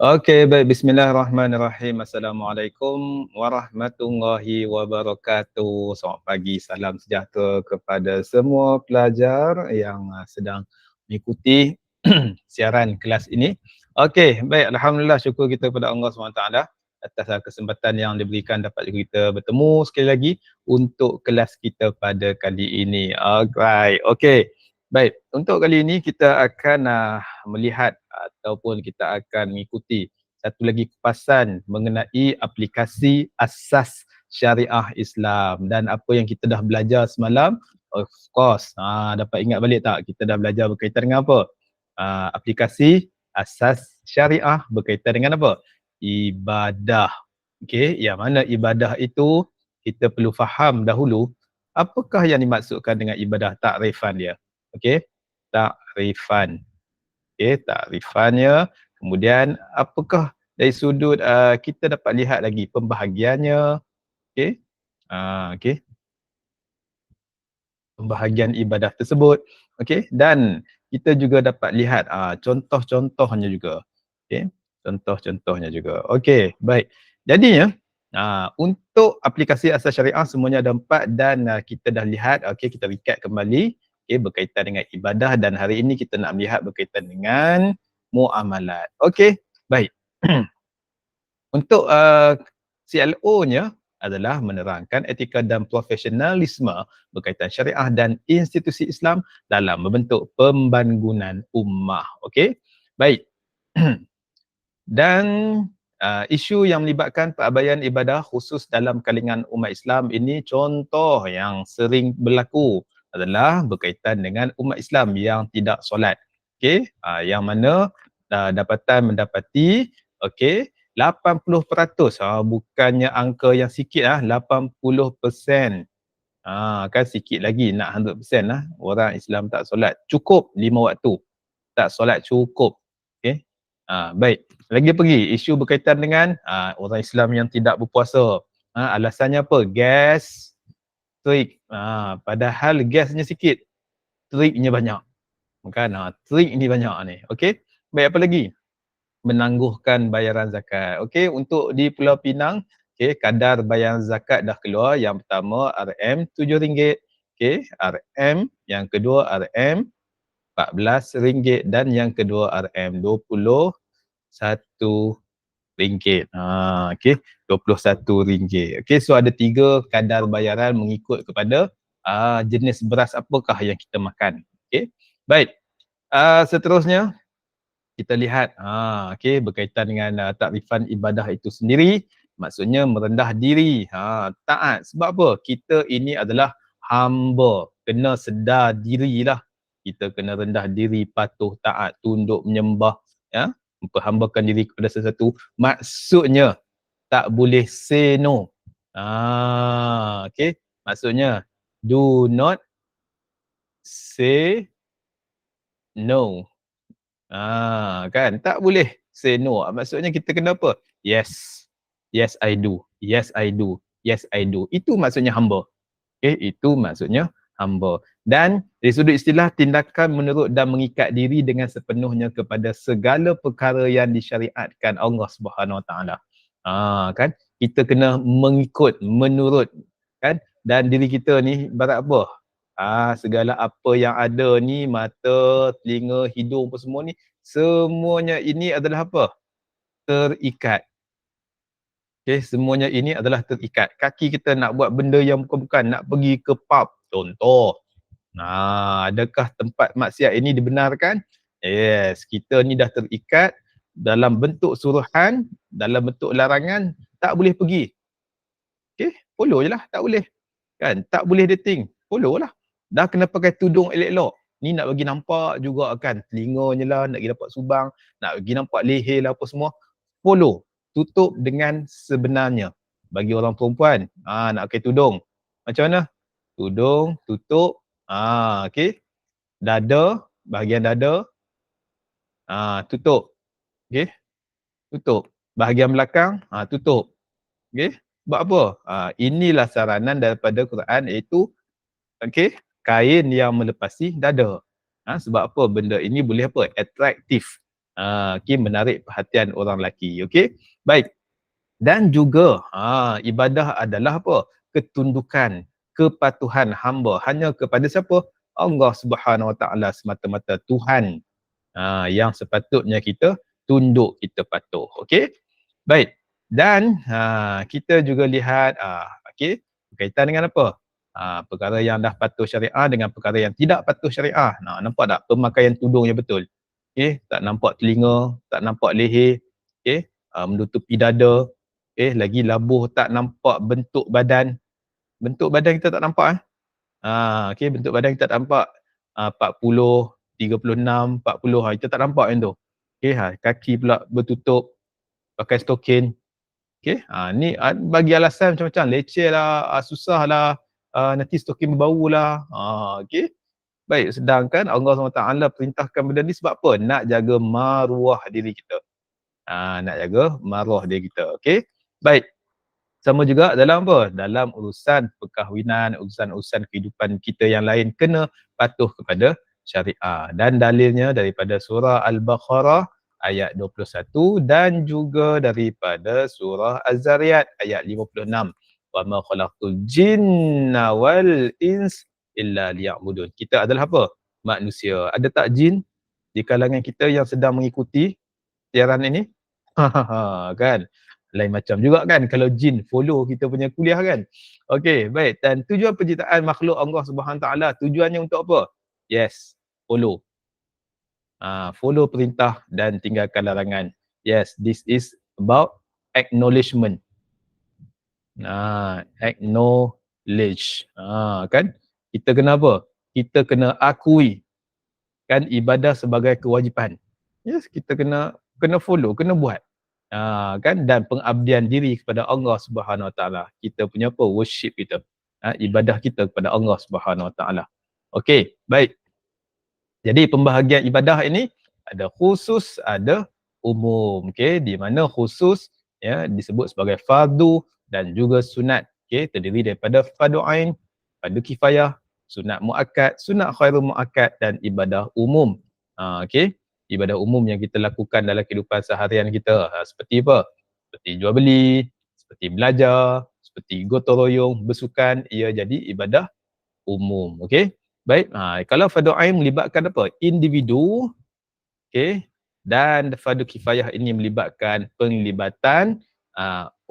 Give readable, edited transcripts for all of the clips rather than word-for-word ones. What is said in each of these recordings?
Okey, baik. Bismillahirrahmanirrahim. Assalamualaikum warahmatullahi wabarakatuh. Selamat pagi, salam sejahtera kepada semua pelajar yang sedang mengikuti siaran kelas ini. Okey, baik. Alhamdulillah, syukur kita kepada Allah SWT atas kesempatan yang diberikan dapat juga kita bertemu sekali lagi untuk kelas kita pada kali ini. Alright, okey. Baik, untuk kali ini kita akan melihat ataupun kita akan mengikuti satu lagi kupasan mengenai aplikasi asas syariah Islam. Dan apa yang kita dah belajar semalam, of course, dapat ingat balik tak? Kita dah belajar berkaitan dengan apa? Aplikasi asas syariah berkaitan dengan apa? Ibadah. Okey, yang mana ibadah itu kita perlu faham dahulu apakah yang dimaksudkan dengan ibadah, takrifan dia. Okey, takrifan. Okey, takrifannya. Kemudian apakah dari sudut kita dapat lihat lagi pembahagiannya. Okey. Okey. Pembahagian ibadah tersebut. Okey, dan kita juga dapat lihat contoh-contohnya juga. Okey, contoh-contohnya juga. Okey, baik. Jadinya untuk aplikasi asas syariah semuanya ada 4 dan kita dah lihat. Okey, kita recap kembali. Okey, berkaitan dengan ibadah, dan hari ini kita nak melihat berkaitan dengan muamalat. Okey, baik. Untuk CLO-nya adalah menerangkan etika dan profesionalisme berkaitan syariah dan institusi Islam dalam membentuk pembangunan ummah. Okey, baik. Dan isu yang melibatkan pelabaian ibadah khusus dalam kalangan umat Islam ini, contoh yang sering berlaku adalah berkaitan dengan umat Islam yang tidak solat. Okey, yang mana dapatan mendapati okey 80%, bukannya angka yang sikit 80%. Kan sikit lagi nak 100% orang Islam tak solat. Cukup 5 waktu. Tak solat cukup. Okey. Baik. Lagi pergi isu berkaitan dengan orang Islam yang tidak berpuasa. Alasannya apa? Gas, trik. Padahal gasnya sikit, triknya banyak. Kan trik ni banyak ni. Okey. Baik, apa lagi? Menangguhkan bayaran zakat. Okey, untuk di Pulau Pinang, okey, kadar bayaran zakat dah keluar. Yang pertama RM RM7. Okey, RM yang kedua RM14 dan yang kedua RM21. Okey, RM21. Okey, so ada 3 kadar bayaran mengikut kepada jenis beras apakah yang kita makan. Okey. Baik. Seterusnya kita lihat okey, berkaitan dengan takrifan ibadah itu sendiri, maksudnya merendah diri, taat. Sebab apa? Kita ini adalah hamba, kena sedar dirilah. Kita kena rendah diri, patuh, taat, tunduk, menyembah, ya, memperhambakan diri kepada sesuatu. Maksudnya tak boleh say no. Okey, maksudnya do not say no. Kan tak boleh say no. Maksudnya kita kena apa? Yes. Yes I do. Yes I do. Yes I do. Itu maksudnya hamba. Okay, itu maksudnya hamba. Dan dari sudut istilah, tindakan menurut dan mengikat diri dengan sepenuhnya kepada segala perkara yang disyariatkan Allah Subhanahu Wa Taala. Kan kita kena mengikut, menurut, kan, dan diri kita ni ibarat apa? Segala apa yang ada ni, mata, telinga, hidung apa semua ni, semuanya ini adalah apa? Terikat. Okay, semuanya ini adalah terikat. Kaki kita nak buat benda yang bukan-bukan, nak pergi ke pub, contoh. Adakah tempat maksiat ini dibenarkan? Yes, kita ni dah terikat dalam bentuk suruhan, dalam bentuk larangan, tak boleh pergi. Okay, follow je lah, tak boleh. Kan, tak boleh dating, follow lah. Dah kena pakai tudung elok-elok. Ni nak bagi nampak juga kan, telinganya lah, nak bagi nampak subang, nak bagi nampak leher lah apa semua. Follow, tutup dengan sebenarnya. Bagi orang perempuan, nak pakai tudung. Macam mana? Tudung, tutup, okey. Dada, bahagian dada, tutup. Okey, tutup. Bahagian belakang, tutup. Okey, sebab apa? Inilah saranan daripada Quran, iaitu okey, kain yang melepasi dada. Sebab apa? Benda ini boleh apa? Atraktif. Okay, menarik perhatian orang lelaki. Okay, baik. Dan juga ibadah adalah apa? Ketundukan, kepatuhan hamba hanya kepada siapa? Allah Subhanahu Wa Taala semata-mata, Tuhan yang sepatutnya kita tunduk, kita patuh. Okey, baik. Dan kita juga lihat okey, berkaitan dengan apa? Perkara yang dah patuh syariah dengan perkara yang tidak patuh syariah. Nampak tak pemakaian tudung yang betul? Okey, tak nampak telinga, tak nampak leher, okey, menutupi dada, okey, lagi labuh tak nampak bentuk badan. Bentuk badan kita tak nampak okey, bentuk badan kita tak nampak 40, 36, 40, kita tak nampak yang tu. Okey, kaki pula bertutup, pakai stokin. Okey, ni bagi alasan macam-macam, leceh lah, susah lah, nanti stokin berbau lah. Okey. Baik, sedangkan Allah SWT perintahkan benda ni sebab apa? Nak jaga maruah diri kita. Nak jaga maruah diri kita. Okey. Baik. Sama juga dalam apa? Dalam urusan perkahwinan, urusan-urusan kehidupan kita yang lain, kena patuh kepada syariah. Dan dalilnya daripada surah Al-Baqarah ayat 21 dan juga daripada surah Az-Zariyat ayat 56. Wa ma khalaqtul jinna wal ins illa liya'budun. Kita adalah apa? Manusia. Ada tak jin di kalangan kita yang sedang mengikuti siaran ini? Kan? Lain macam juga kan kalau jin follow kita punya kuliah kan. Okey, baik. Dan tujuan penciptaan makhluk Allah Subhanahu Taala, tujuannya untuk apa? Yes, follow. Follow perintah dan tinggalkan larangan. Yes, this is about acknowledgement. Acknowledge. Kan? Kita kena apa? Kita kena akui kan ibadah sebagai kewajipan. Yes, kita kena follow, kena buat. Kan, dan pengabdian diri kepada Allah Subhanahu Wa Taala. Kita punya apa? Worship kita. Ibadah kita kepada Allah Subhanahu Wa Taala. Okey, baik. Jadi pembahagian ibadah ini ada khusus, ada umum. Okey, di mana khusus disebut sebagai fardu dan juga sunat. Okey, terdiri daripada fardu ain, fardu kifayah, sunat muakkad, sunat khairul muakkad dan ibadah umum. Okey. Ibadah umum yang kita lakukan dalam kehidupan seharian kita seperti apa? Seperti jual beli, seperti belajar, seperti gotong royong, bersukan, ia jadi ibadah umum. Okey. Baik, kalau fardu ain melibatkan apa? Individu, okey. Dan fardu kifayah ini melibatkan penglibatan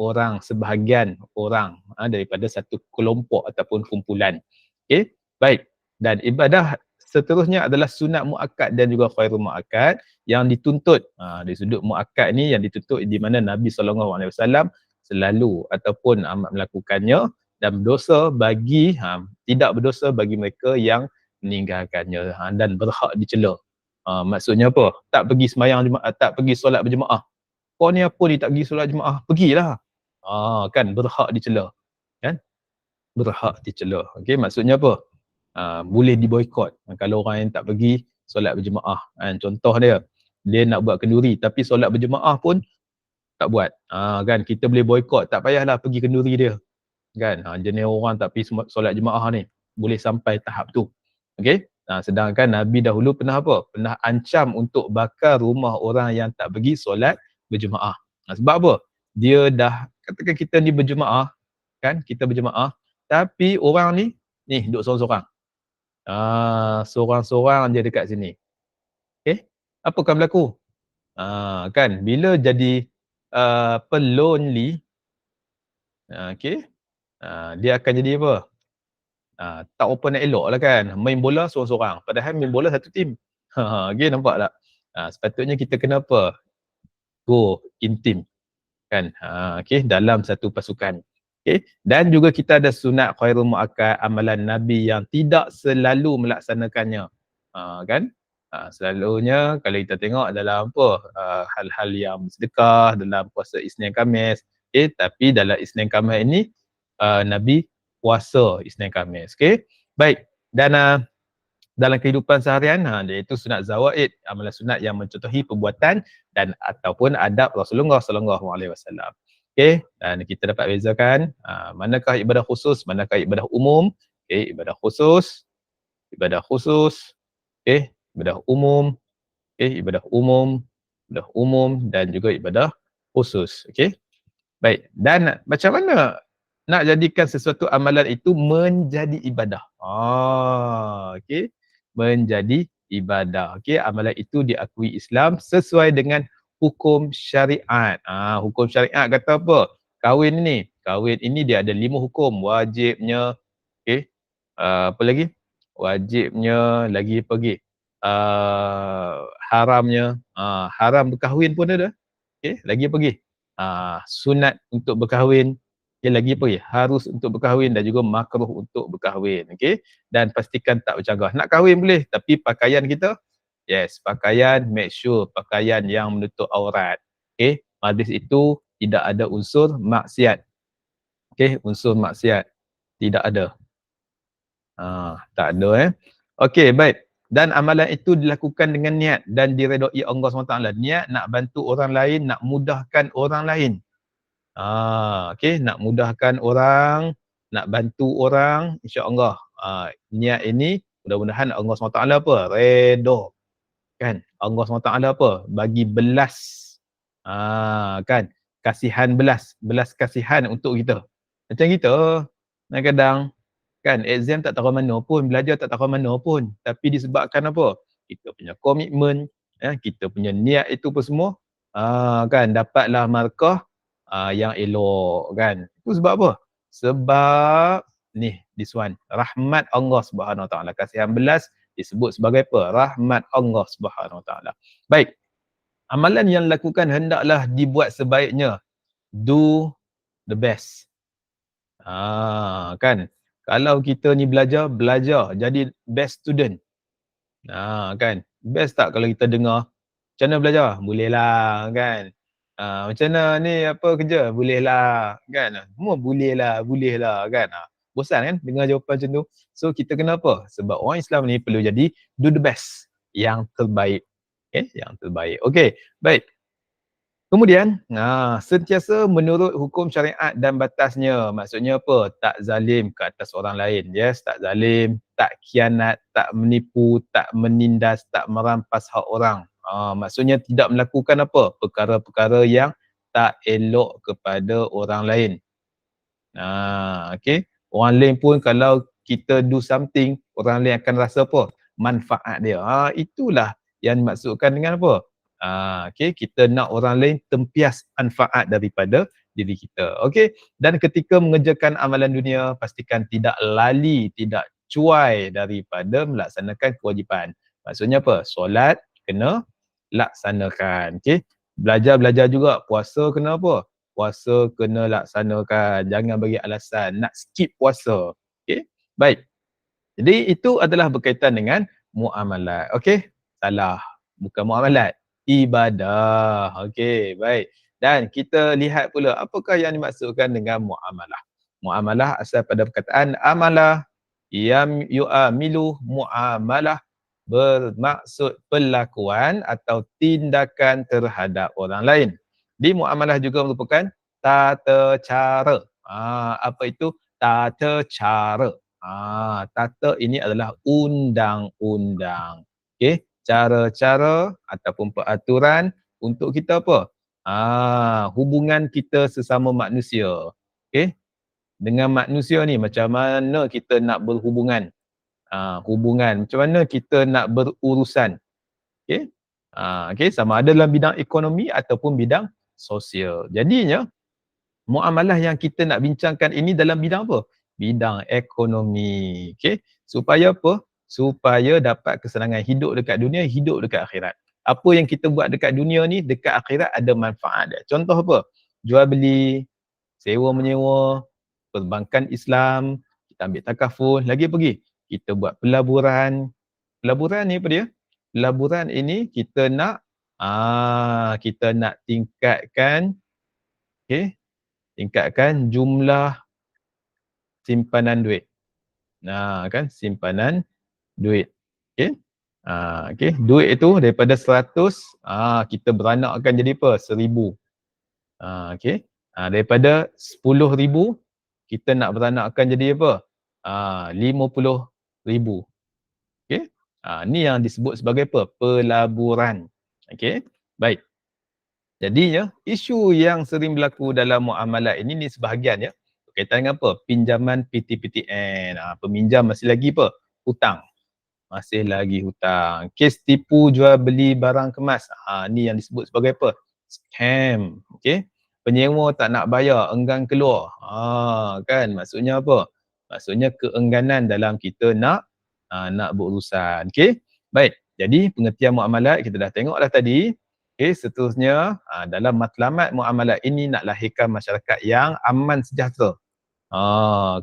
orang, sebahagian orang daripada satu kelompok ataupun kumpulan. Okey. Baik. Dan ibadah seterusnya adalah sunat muakkad dan juga khairul muakkad yang dituntut dari sudut muakkad ni, yang dituntut di mana Nabi SAW selalu ataupun amat melakukannya, dan berdosa bagi tidak berdosa bagi mereka yang meninggalkannya dan berhak dicela. Maksudnya apa? Tak pergi sembahyang Jumaat, tak pergi solat berjemaah. Kau ni apa ni tak pergi solat jemaah? Pergilah. Kan berhak dicela. Kan? Berhak dicela. Okey, maksudnya apa? Boleh diboikot kalau orang yang tak pergi solat berjemaah. Contoh dia nak buat kenduri tapi solat berjemaah pun tak buat. Kan kita boleh boikot, tak payahlah pergi kenduri dia. Kan? Jenis orang tak pergi solat jemaah ni boleh sampai tahap tu. Okey? Sedangkan Nabi dahulu pernah apa? Pernah ancam untuk bakar rumah orang yang tak pergi solat berjemaah. Sebab apa? Dia dah, katakan kita ni berjemaah, kan? Kita berjemaah, tapi orang ni duduk sorang-sorang. Sorang-sorang je dekat sini. Okay, apa akan berlaku? Kan, bila jadi lonely, okay, dia akan jadi apa? Tak open nak elok lah kan, main bola sorang-sorang, padahal main bola satu tim. Okay, nampak tak? Sepatutnya kita kena apa? Go in team, kan? Okay, dalam satu pasukan. Okay. Dan juga kita ada sunat khairul muakkad, amalan Nabi yang tidak selalu melaksanakannya. Kan? Selalunya kalau kita tengok dalam apa? Hal-hal yang sedekah dalam puasa Isnin Khamis. Okay. Tapi dalam Isnin Khamis ini Nabi puasa Isnin Khamis. Okay. Baik. Dan dalam kehidupan seharian iaitu sunat zawaid, amalan sunat yang mencontohi perbuatan dan ataupun adab Rasulullah SAW. Okey, dan kita dapat bezakan manakah ibadah khusus, manakah ibadah umum. Okey, ibadah khusus, okey, ibadah umum, okey, ibadah umum, ibadah umum dan juga ibadah khusus. Okey. Baik. Dan macam mana nak jadikan sesuatu amalan itu menjadi ibadah? Okey. Menjadi ibadah. Okey, amalan itu diakui Islam sesuai dengan hukum syariat. Hukum syariat kata apa? Kahwin ini dia ada 5 hukum. Wajibnya, okey. Apa lagi? Wajibnya, lagi apa lagi? Haramnya, haram berkahwin pun ada. Okey, lagi apa lagi? Sunat untuk berkahwin. Okay, lagi apa lagi? Harus untuk berkahwin dan juga makruh untuk berkahwin. Okey, dan pastikan tak bercanggah. Nak kahwin boleh, tapi pakaian kita, yes, pakaian, make sure pakaian yang menutup aurat. Okey, majlis itu tidak ada unsur maksiat. Okey, unsur maksiat tidak ada. Tak ada. Okey, baik. Dan amalan itu dilakukan dengan niat dan diredai Allah SWT. Niat nak bantu orang lain, nak mudahkan orang lain. Okey, nak mudahkan orang, nak bantu orang, insya-Allah. Niat ini mudah-mudahan Allah SWT apa? Redha. Kan? Allah SWT apa? Bagi belas. Kan? Kasihan belas kasihan untuk kita. Macam kita, kadang-kadang kan exam tak tahu mana pun, belajar tak tahu mana pun, tapi disebabkan apa? Kita punya komitmen, kita punya niat itu pun semua, kan dapatlah markah yang elok, kan. Itu sebab apa? Sebab ni, this one, rahmat Allah Subhanahu Wa Taala. Kasihan belas disebut sebagai apa? Rahmat Allah Subhanahu Wa Taala. Baik. Amalan yang lakukan hendaklah dibuat sebaiknya. Do the best. Kan. Kalau kita ni belajar jadi best student. Kan. Best tak kalau kita dengar, macam mana belajar? Boleh lah, kan. Macam mana ni apa kerja? Boleh lah, kan. Semua boleh lah, kan. Bosan kan dengar jawapan macam tu. So kita kena apa? Sebab orang Islam ni perlu jadi do the best, yang terbaik. Okay, yang terbaik. Okay, baik. Kemudian, sentiasa menurut hukum syariat dan batasnya. Maksudnya apa? Tak zalim ke atas orang lain. Yes, tak zalim, tak khianat, tak menipu, tak menindas, tak merampas hak orang. Maksudnya tidak melakukan apa? Perkara-perkara yang tak elok kepada orang lain. Okay. Orang lain pun kalau kita do something, orang lain akan rasa apa? Manfaat dia. Itulah yang dimaksudkan dengan apa? Okay, kita nak orang lain tempias manfaat daripada diri kita. Okay, dan ketika mengerjakan amalan dunia, pastikan tidak lali, tidak cuai daripada melaksanakan kewajipan. Maksudnya apa? Solat kena laksanakan. Okay, belajar juga, puasa kena apa? Puasa kena laksanakan. Jangan bagi alasan nak skip puasa. Okay, baik. Jadi itu adalah berkaitan dengan muamalat. Okay, salah. Bukan muamalat. Ibadah. Okey, baik. Dan kita lihat pula apakah yang dimaksudkan dengan muamalah. Muamalah asal pada perkataan amalah, yu'amilu muamalah, bermaksud perlakuan atau tindakan terhadap orang lain. Di muamalah juga merupakan tata cara. Apa itu tata cara? Tata ini adalah undang-undang. Okey, cara-cara ataupun peraturan untuk kita apa? Hubungan kita sesama manusia. Okey. Dengan manusia ni macam mana kita nak berhubungan? Hubungan, macam mana kita nak berurusan? Okey. Okey, sama ada dalam bidang ekonomi ataupun bidang sosial. Jadinya muamalah yang kita nak bincangkan ini dalam bidang apa? Bidang ekonomi. Okey. Supaya apa? Supaya dapat kesenangan hidup dekat dunia, hidup dekat akhirat. Apa yang kita buat dekat dunia ni, dekat akhirat ada manfaat dia. Contoh apa? Jual beli, sewa menyewa, perbankan Islam, kita ambil takaful, lagi pergi. Kita buat pelaburan. Pelaburan ni apa dia? Pelaburan ini kita nak tingkatkan, okey, tingkatkan jumlah simpanan duit. Kan simpanan duit. Okey. Okey, duit itu daripada 100, kita beranakkan jadi apa? 1000. Okey. Daripada 10,000 kita nak beranakkan jadi apa? 50,000. Okey. Ni yang disebut sebagai apa? Pelaburan. Okey. Baik. Jadinya isu yang sering berlaku dalam muamalat ini ni sebahagian ya berkaitan dengan apa? Pinjaman PTPTN. Peminjam masih lagi apa? Hutang. Masih lagi hutang. Kes tipu jual beli barang kemas. Ni yang disebut sebagai apa? Scam. Okey. Penyewa tak nak bayar, enggan keluar. Kan maksudnya apa? Maksudnya keengganan dalam kita nak berurusan. Okey. Baik. Jadi pengertian muamalat kita dah tengok dah tadi. Okey, seterusnya dalam matlamat muamalat ini nak lahirkan masyarakat yang aman sejahtera.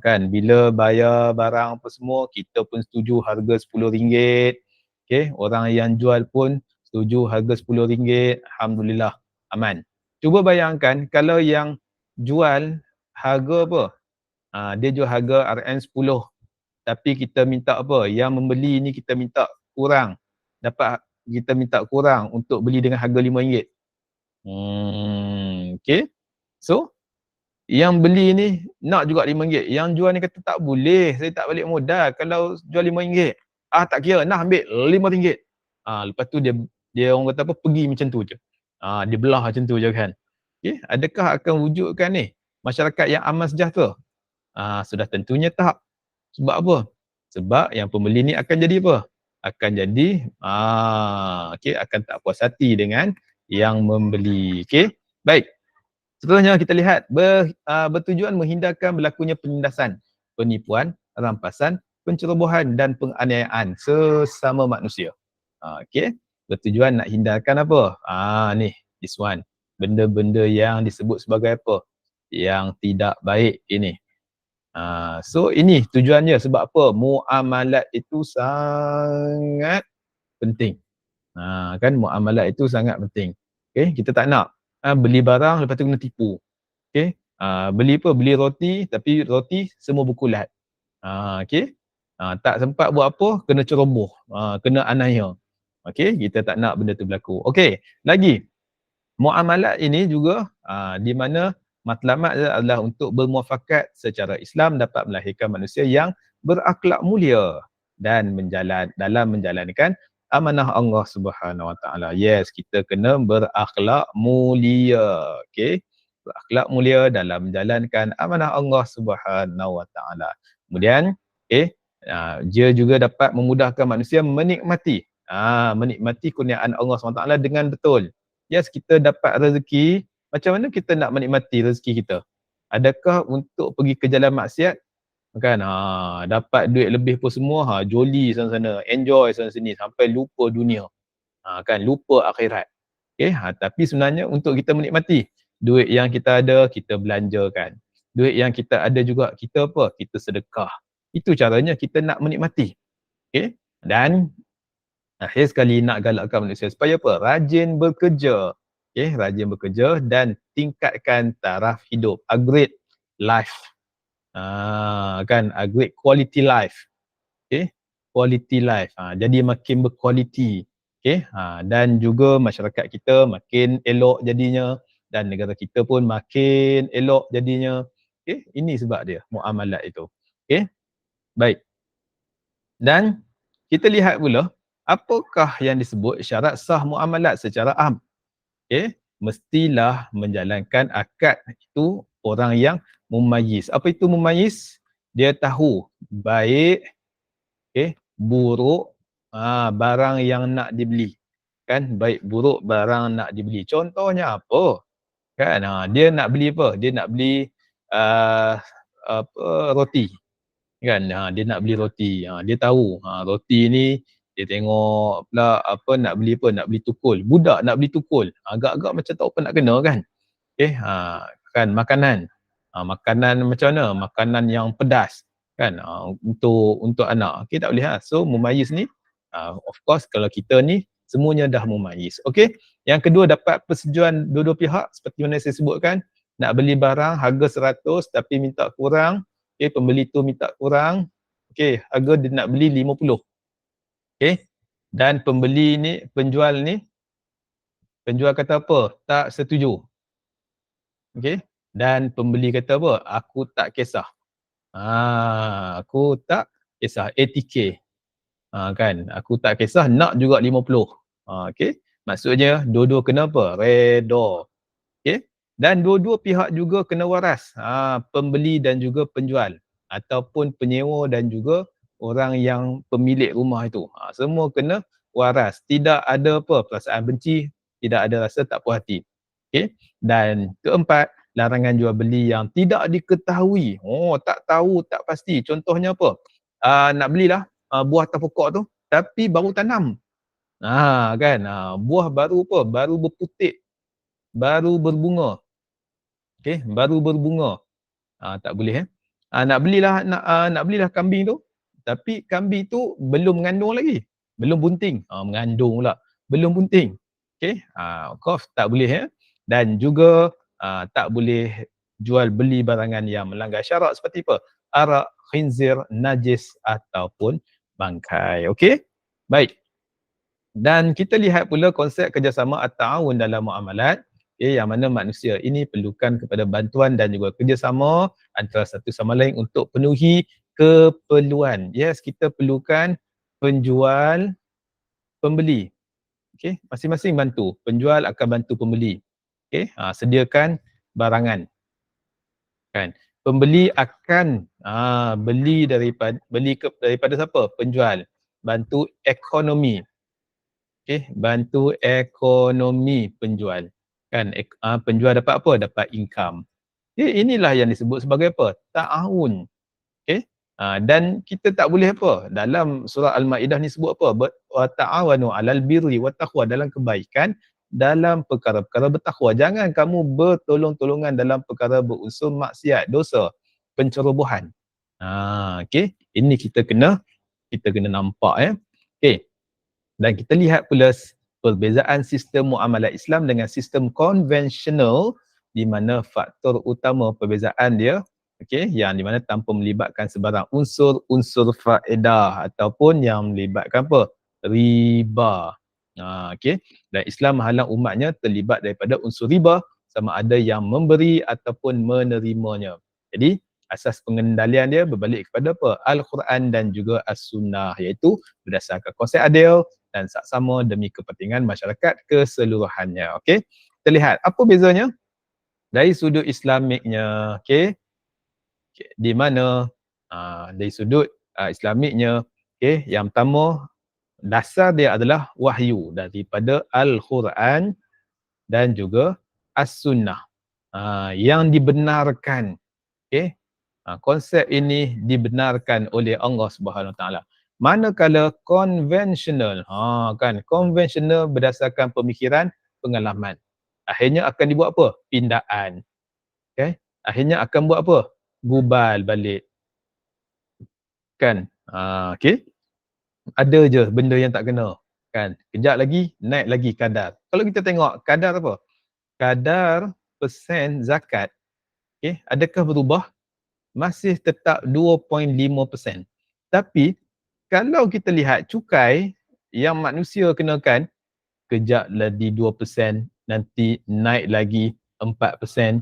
Kan bila bayar barang apa semua kita pun setuju harga RM10. Okey, orang yang jual pun setuju harga RM10. Alhamdulillah aman. Cuba bayangkan kalau yang jual harga apa? Dia jual harga RM10 tapi kita minta apa? Yang membeli ni kita minta kurang. Kita minta kurang untuk beli dengan harga RM5. Okay. So, yang beli ni nak juga RM5. Yang jual ni kata tak boleh, saya tak balik modal kalau jual RM5. Tak kira, nak ambil RM5. Lepas tu dia orang kata apa, pergi macam tu je. Dia belah macam tu je kan. Okay. Adakah akan wujudkan ni masyarakat yang aman sejahtera? Sudah tentunya tak. Sebab apa? Sebab yang pembeli ni akan jadi apa? Akan jadi akan tak puas hati dengan yang membeli. Okey. Baik. Seterusnya kita lihat bertujuan menghindarkan berlakunya penindasan, penipuan, rampasan, pencerobohan dan penganiayaan sesama manusia. Okey. Bertujuan nak hindarkan apa? Ni, this one. Benda-benda yang disebut sebagai apa? Yang tidak baik ini. So ini tujuannya. Sebab apa? Muamalat itu sangat penting. Kan muamalat itu sangat penting. Okay, kita tak nak beli barang lepas tu kena tipu. Okay, beli apa? Beli roti tapi roti semua berkulat. Okay, tak sempat buat apa, kena ceroboh, kena aniaya. Okay, kita tak nak benda tu berlaku. Okay, lagi muamalat ini juga di mana matlamat adalah untuk bermuafakat secara Islam dapat melahirkan manusia yang berakhlak mulia dan dalam menjalankan amanah Allah Subhanahu Wa Taala. Yes, kita kena berakhlak mulia. Okey. Berakhlak mulia dalam menjalankan amanah Allah Subhanahu Wa Taala. Kemudian, dia juga dapat memudahkan manusia menikmati kurniaan Allah SWT dengan betul. Yes, kita dapat rezeki. Macam mana kita nak menikmati rezeki kita? Adakah untuk pergi ke jalan maksiat? Kan, dapat duit lebih pun semua, joli sana-sana, enjoy sana-sini sampai lupa dunia. Kan, lupa akhirat. Okay, tapi sebenarnya untuk kita menikmati duit yang kita ada, kita belanjakan. Duit yang kita ada juga, kita apa? Kita sedekah. Itu caranya kita nak menikmati. Okay, dan akhir sekali nak galakkan manusia supaya apa? Rajin bekerja. Okay, rajin bekerja dan tingkatkan taraf hidup. Upgrade life. Kan, upgrade quality life. Okay, quality life. Jadi makin berkualiti. Okay, dan juga masyarakat kita makin elok jadinya dan negara kita pun makin elok jadinya. Okay, ini sebab dia muamalat itu. Okay, baik. Dan kita lihat pula apakah yang disebut syarat sah muamalat secara am. Okay, mestilah menjalankan akad itu orang yang mumayyiz. Apa itu mumayyiz? Dia tahu baik, buruk barang yang nak dibeli. Kan, baik buruk barang nak dibeli. Contohnya apa? Kan, dia nak beli apa? Dia nak beli roti. Kan, dia nak beli roti. Dia tahu roti ni, dia tengok pula nak beli apa? Nak beli tukul. Budak nak beli tukul. Agak-agak macam tak apa nak kena kan. Kan makanan. Makanan macam mana? Makanan yang pedas kan, untuk anak. Tak boleh. So mumayyiz ni of course kalau kita ni semuanya dah mumayyiz. Yang kedua, dapat persetujuan dua-dua pihak seperti mana saya sebutkan. Nak beli barang harga 100 tapi minta kurang. Pembeli tu minta kurang. Harga dia nak beli 50. Dan penjual kata apa? Tak setuju. Dan pembeli kata apa? Aku tak kisah. Aku tak kisah. ATK. Kan, aku tak kisah, nak juga 50. Maksudnya dua-dua kena apa? Redha. Dan dua-dua pihak juga kena waras, pembeli dan juga penjual ataupun penyewa dan juga orang yang pemilik rumah itu. Semua kena waras. Tidak ada apa perasaan benci, tidak ada rasa tak puas hati. Okey. Dan keempat, larangan jual beli yang tidak diketahui. Tak tahu, tak pasti. Contohnya apa? Nak belilah buah atas pokok tu tapi baru tanam. Kan. Buah baru apa? Baru berputik, baru berbunga. Okey, baru berbunga. Tak boleh nak belilah kambing tu tapi kambing tu belum mengandung lagi, belum bunting. Mengandung pula, belum bunting. Okey, of course tak boleh dan juga tak boleh jual beli barangan yang melanggar syarak seperti apa? Arak, khinzir, najis ataupun bangkai. Okey? Baik. Dan kita lihat pula konsep kerjasama at-ta'awun dalam muamalat, yang mana manusia ini perlukan kepada bantuan dan juga kerjasama antara satu sama lain untuk penuhi keperluan. Yes, kita perlukan penjual, pembeli. Okey, masing-masing bantu. Penjual akan bantu pembeli. Okey, sediakan barangan. Kan? Pembeli akan beli daripada siapa? Penjual. Bantu ekonomi. Okey, bantu ekonomi penjual. Kan, penjual dapat apa? Dapat income. Inilah yang disebut sebagai apa? Ta'awun. Okey. Dan kita tak boleh apa? Dalam surah Al-Maidah ni sebut apa? Wa ta'awanu 'alal birri wat taqwa, dalam kebaikan, dalam perkara-perkara bertakwa. Jangan kamu bertolong-tolongan dalam perkara berunsur maksiat, dosa, pencerobohan. Okey. Ini kita kena nampak Okey. Dan kita lihat pula perbezaan sistem muamalat Islam dengan sistem konvensional, di mana faktor utama perbezaan dia yang di mana tanpa melibatkan sebarang unsur faedah ataupun yang melibatkan apa? Riba. Dan Islam menghalang umatnya terlibat daripada unsur riba, sama ada yang memberi ataupun menerimanya. Jadi asas pengendalian dia berbalik kepada apa? Al-Quran dan juga As-Sunnah, iaitu berdasarkan konsep adil dan saksama demi kepentingan masyarakat keseluruhannya. Okey, kita lihat apa bezanya dari sudut Islamiknya. Di mana dari sudut Islamiknya, yang pertama, dasar dia adalah wahyu daripada Al-Quran dan juga As-Sunnah yang dibenarkan. Konsep ini dibenarkan oleh Allah Subhanahu Wa Taala. Manakala konvensional, konvensional berdasarkan pemikiran, pengalaman, akhirnya akan dibuat apa? Pindaan. Akhirnya akan buat apa? Gubal balik. Kan? Ada je benda yang tak kena. Kan? Kejap lagi naik lagi kadar. Kalau kita tengok kadar apa? Kadar persen zakat, adakah berubah? Masih tetap 2.5%. Tapi kalau kita lihat cukai yang manusia kenakan, kejap lagi 2%, nanti naik lagi 4%.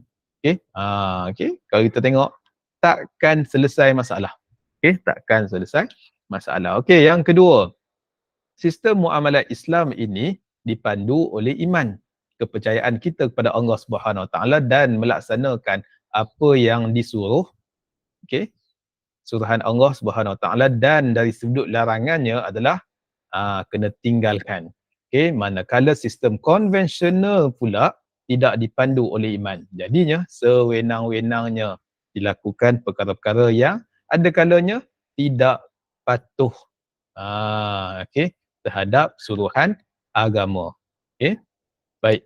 Kalau kita tengok, takkan selesai masalah. Takkan selesai masalah. Yang kedua, sistem muamalat Islam ini dipandu oleh iman, kepercayaan kita kepada Allah Subhanahu Wa Taala dan melaksanakan apa yang disuruh, suruhan Allah Subhanahu Wa Taala, dan dari sudut larangannya adalah kena tinggalkan. Manakala sistem konvensional pula tidak dipandu oleh iman. Jadinya sewenang-wenangnya dilakukan perkara-perkara yang ada kalanya tidak patuh terhadap suruhan agama. Baik.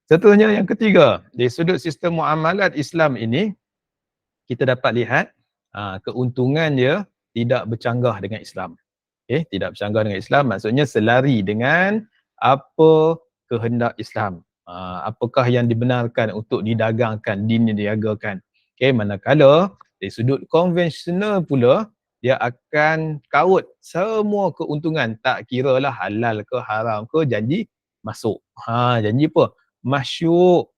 Seterusnya yang ketiga, dari sudut sistem muamalat Islam ini, kita dapat lihat keuntungan dia tidak bercanggah dengan Islam. Tidak bercanggah dengan Islam, maksudnya selari dengan apa kehendak Islam. Apakah yang dibenarkan untuk didagangkan, diniagakan. Manakala dari sudut konvensional pula, dia akan kaut semua keuntungan, tak kira lah halal ke haram ke, janji masuk. Janji apa? Masyuk.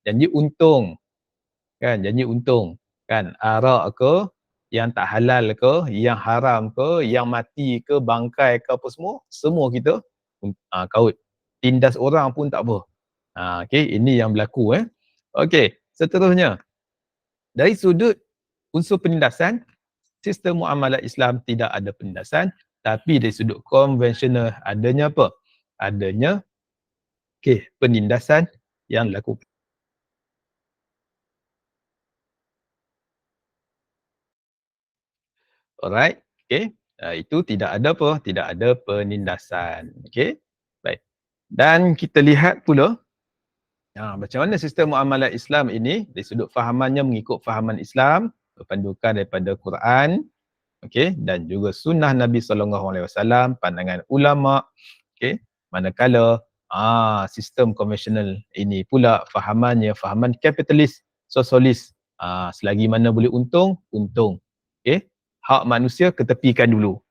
Janji untung. Kan, janji untung. Kan, arak ke, yang tak halal ke, yang haram ke, yang mati ke, bangkai ke, apa semua kita kaut. Tindas orang pun tak apa. Okey, ini yang berlaku Okey, seterusnya. Dari sudut unsur penindasan, sistem muamalah Islam tidak ada penindasan, tapi dari sudut konvensional adanya apa? Adanya penindasan yang dilakukan. Alright, itu tidak ada apa? Tidak ada penindasan. Okey. Baik. Dan kita lihat pula macam mana sistem muamalah Islam ini dari sudut fahamannya mengikut fahaman Islam, berpandukan daripada Quran, dan juga sunnah Nabi SAW, pandangan ulama, manakala sistem konvensional ini pula fahamannya fahaman kapitalis, sosialis. Selagi mana boleh untung, untung. Hak manusia ketepikan dulu.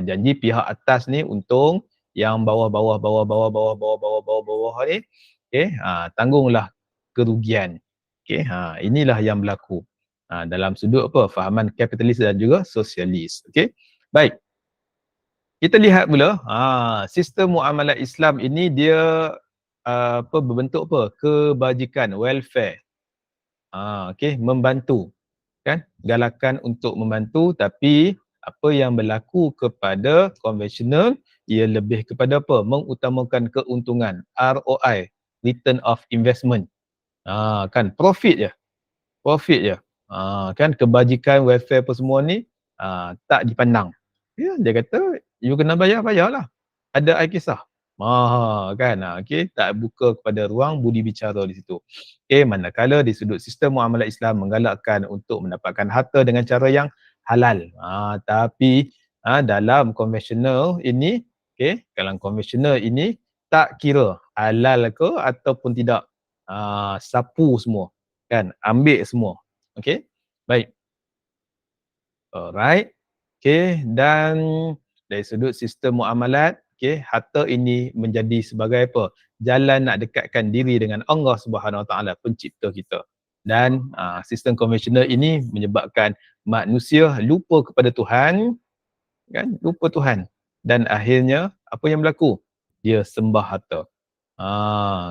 Janji pihak atas ni untung, yang bawah ni tanggunglah kerugian. Inilah yang berlaku dalam sudut apa? Fahaman kapitalis dan juga sosialis. Baik. Kita lihat pula sistem muamalah Islam ini dia berbentuk apa? Kebajikan, welfare. Membantu, kan? Galakan untuk membantu, tapi apa yang berlaku kepada konvensional ia lebih kepada apa? Mengutamakan keuntungan, ROI, return of investment. Kan profit je. Profit je. Kan kebajikan, welfare apa semua ni tak dipandang. Dia kata you kena bayarlah. Ada air kisah. Kan. Tak buka kepada ruang budi bicara di situ. Manakala di sudut sistem muamalah Islam menggalakkan untuk mendapatkan harta dengan cara yang halal. Tapi dalam konvensional ini, dalam konvensional ini tak kira halal ke ataupun tidak. Sapu semua. Kan, ambil semua. Baik. Alright. Dan dari sudut sistem muamalat, harta ini menjadi sebagai apa? Jalan nak dekatkan diri dengan Allah Subhanahu Wa Taala, pencipta kita. Dan sistem konvensional ini menyebabkan manusia lupa kepada Tuhan, kan? Lupa Tuhan. Dan akhirnya apa yang berlaku? Dia sembah harta.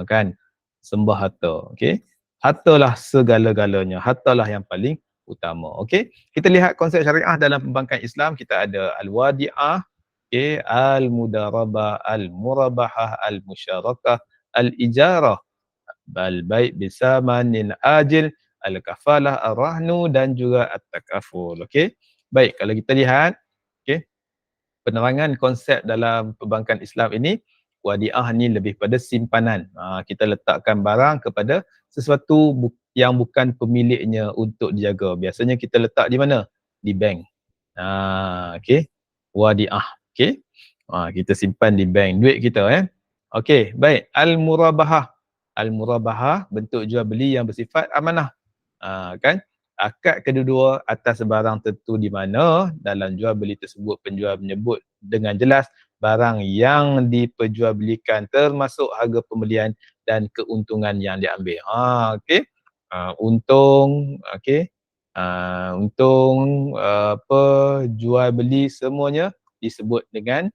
Kan? Sembah harta. Hartalah segala-galanya. Hartalah yang paling utama. Kita lihat konsep syariah dalam perbankan Islam. Kita ada al-wadi'ah, al-mudarabah, al-murabahah, al-musyarakah, al-ijarah, al-baik bisamanin ajil, al-kafalah, al-rahnu dan juga at-takaful. Baik, kalau kita lihat penerangan konsep dalam perbankan Islam ini, wadiah ni lebih pada simpanan. Kita letakkan barang kepada sesuatu yang bukan pemiliknya untuk dijaga. Biasanya kita letak di mana? Di bank. Wadiah. Kita simpan di bank duit kita baik. Al-murabahah. Al-murabahah bentuk jual beli yang bersifat amanah. Kan? Akad kedua-dua atas barang tertentu di mana dalam jual beli tersebut penjual menyebut dengan jelas barang yang diperjualbelikan termasuk harga pembelian dan keuntungan yang diambil. Untung, untung apa jual beli semuanya disebut dengan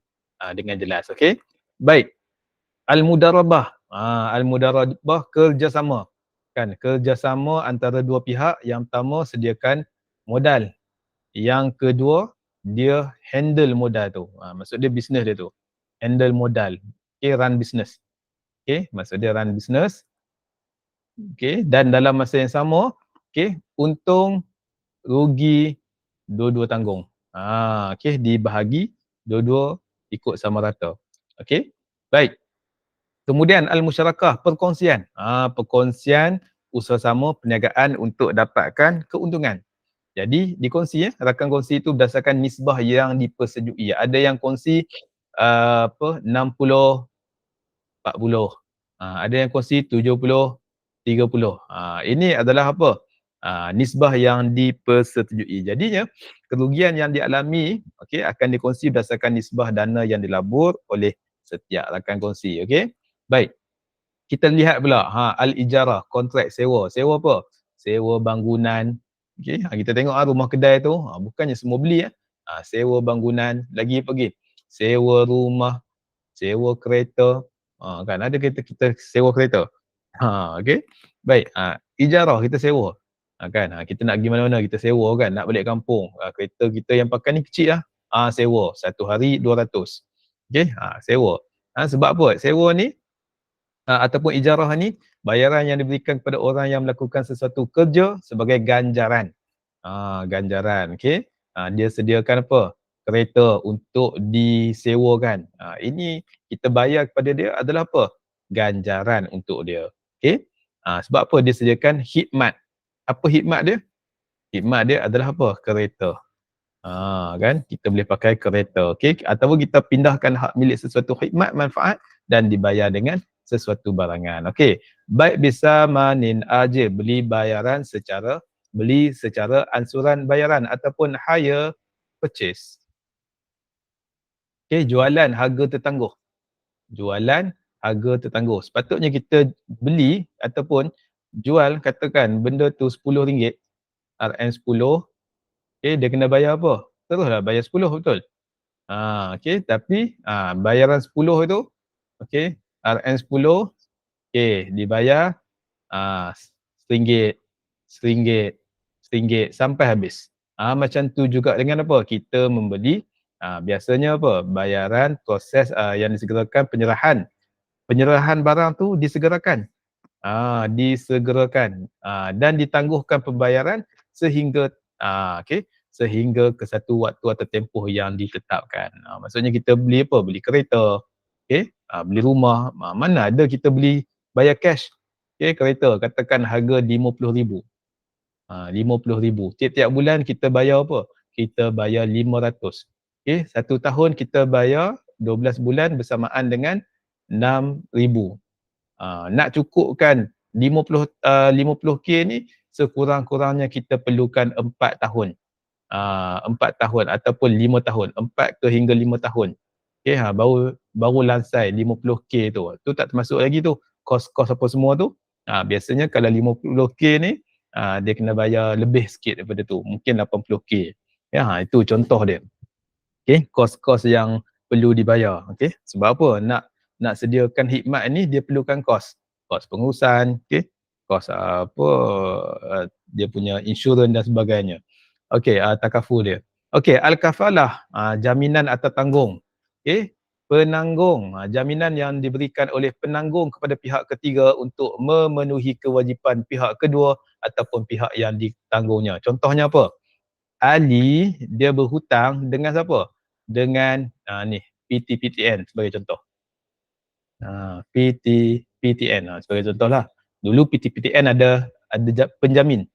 jelas. Baik. Al-mudarabah. Al-mudarabah kerjasama. Kan, kerjasama antara dua pihak. Yang pertama sediakan modal. Yang kedua dia handle modal tu. Maksud dia bisnes dia tu. Handle modal. Run business. Maksud dia run business. Dan dalam masa yang sama, untung, rugi, dua-dua tanggung. Dibahagi, dua-dua ikut sama rata. Baik. Kemudian al-musyarakah, perkongsian. Perkongsian usaha sama perniagaan untuk dapatkan keuntungan. Jadi dikongsi rakan kongsi itu berdasarkan nisbah yang dipersetujui. Ada yang kongsi 60 40. Ada yang kongsi 70 30. Ini adalah apa? Nisbah yang dipersetujui. Jadinya kerugian yang dialami akan dikongsi berdasarkan nisbah dana yang dilabur oleh setiap rakan kongsi. Baik. Kita lihat pula al-ijarah, kontrak sewa. Sewa apa? Sewa bangunan. Kita tengok rumah kedai tu bukannya semua beli sewa bangunan, lagi pergi sewa rumah, sewa kereta. Kan ada kita sewa kereta. Okey. Baik, ijarah kita sewa. Kan, kita nak pergi mana-mana kita sewa kan, nak balik kampung, kereta kita yang pakai ni kecil lah, sewa. 1 hari 200. Okey, sewa. Sebab apa? Sewa ni ataupun ijarah ni bayaran yang diberikan kepada orang yang melakukan sesuatu kerja sebagai ganjaran. Ganjaran, okey. Dia sediakan apa? Kereta untuk disewakan. Ini kita bayar kepada dia adalah apa? Ganjaran untuk dia. Okey. Sebab apa? Dia sediakan khidmat. Apa khidmat dia? Khidmat dia adalah apa? Kereta. Kan? Kita boleh pakai kereta. Okey. Ataupun kita pindahkan hak milik sesuatu khidmat manfaat dan dibayar dengan sesuatu barangan. Okey. Baik bisa manin aja beli secara ansuran bayaran ataupun hire purchase. Okey, jualan harga tertangguh. Jualan harga tertangguh. Sepatutnya kita beli ataupun jual, katakan benda tu RM10, RM10, okey, dia kena bayar apa? Teruslah bayar 10, betul? Okey, tapi bayaran 10 itu, okey, RM10, okey, dibayar RM1, RM1 sampai habis. Macam tu juga dengan apa? Kita membeli, biasanya apa? Bayaran proses yang disegerakan penyerahan barang tu disegerakan. Dan ditangguhkan pembayaran sehingga sehingga ke satu waktu atau tempoh yang ditetapkan. Maksudnya kita beli apa? Beli kereta, beli rumah, mana ada kita beli bayar cash. Kereta katakan harga RM50,000. RM50,000. Tiap-tiap bulan kita bayar apa? Kita bayar RM500. Satu tahun kita bayar 12 bulan bersamaan dengan RM6,000. Nak cukupkan 50K ni, sekurang-kurangnya kita perlukan 4 tahun. 4 tahun ataupun 5 tahun. 4 ke hingga 5 tahun. Baru lansai 50K tu. Tu tak termasuk lagi tu kos-kos apa semua tu. Biasanya kalau 50K ni, dia kena bayar lebih sikit daripada tu. Mungkin 80K. Itu contoh dia. Kos-kos yang perlu dibayar. Sebab apa? Nak sediakan khidmat ni dia perlukan kos pengurusan, kos dia punya insurans dan sebagainya. Takaful dia. Al-kafalah, jaminan atau tanggung. Penanggung, jaminan yang diberikan oleh penanggung kepada pihak ketiga untuk memenuhi kewajipan pihak kedua ataupun pihak yang ditanggungnya. Contohnya apa? Ali dia berhutang dengan siapa? Dengan PT-PTN sebagai contoh. PT-PTN sebagai contoh lah. Dulu PT-PTN ada penjamin.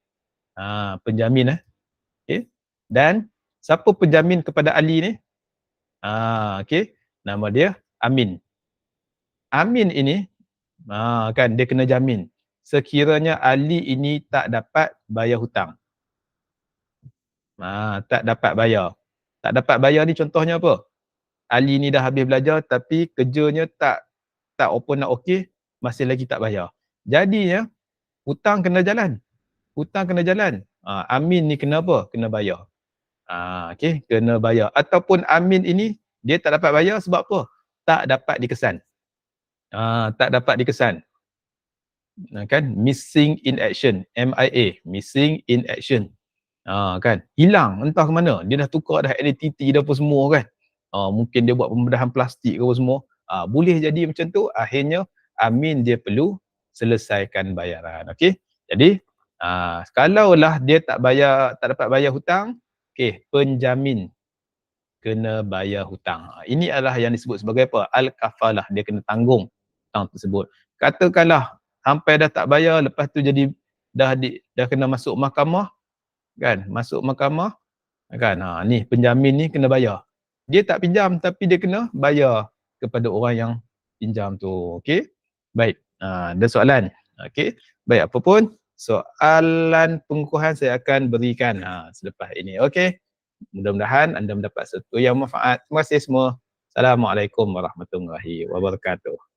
Penjamin Dan siapa penjamin kepada Ali ni? Nama dia Amin. Amin ini kan dia kena jamin sekiranya Ali ini tak dapat bayar hutang. Tak dapat bayar. Tak dapat bayar ni contohnya apa? Ali ni dah habis belajar tapi kerjanya tak open nak okey, masih lagi tak bayar. Jadinya hutang kena jalan. Amin ni kena apa? Kena bayar. Kena bayar. Ataupun Amin ini dia tak dapat bayar sebab apa? Tak dapat dikesan. Tak dapat dikesan. Kan? Missing in action. MIA. Missing in action. Kan? Hilang entah ke mana. Dia dah tukar dah identiti dah apa semua kan. Mungkin dia buat pembedahan plastik ke apa semua. Boleh jadi macam tu. Akhirnya Amin dia perlu selesaikan bayaran. Jadi kalaulah dia tak dapat bayar hutang, penjamin kena bayar hutang. Ini adalah yang disebut sebagai apa? Al-kafalah. Dia kena tanggung hutang tersebut. Katakanlah sampai dah tak bayar, lepas tu jadi dah kena masuk mahkamah kan? Masuk mahkamah kan? Ni penjamin ni kena bayar. Dia tak pinjam tapi dia kena bayar kepada orang yang pinjam tu. Baik. Ada soalan? Baik, apa pun soalan pengukuhan saya akan berikan selepas ini. Mudah-mudahan anda mendapat sesuatu yang manfaat. Terima kasih semua. Assalamualaikum warahmatullahi wabarakatuh.